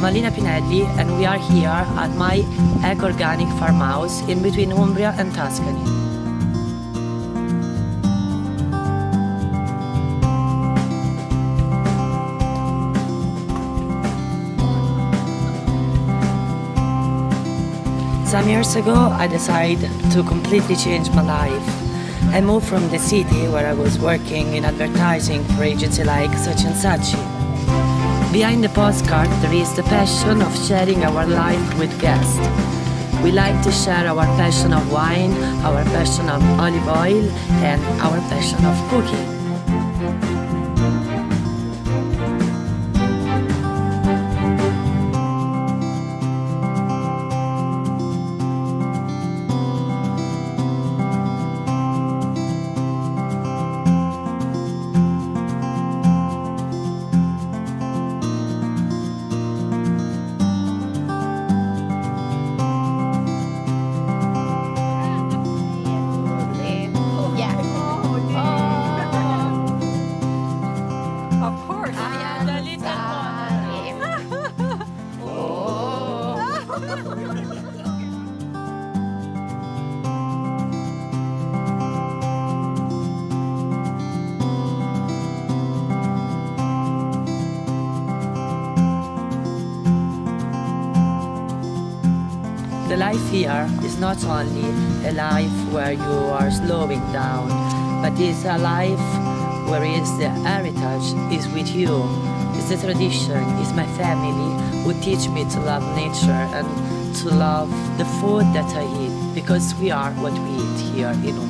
Marlina Pinelli and we are here at my Organic Farmhouse in between Umbria and Tuscany. Some years ago I decided to completely change my life. I moved from the city where I was working in advertising for agencies like such and such. Behind the postcard there is the passion of sharing our life with guests. We like to share our passion of wine, our passion of olive oil and our passion of cooking. The life here is not only a life where you are slowing down, but it's a life where the heritage is with you. It's the tradition, it's my family who teach me to love nature and to love the food that I eat, because we are what we eat here in Umbria.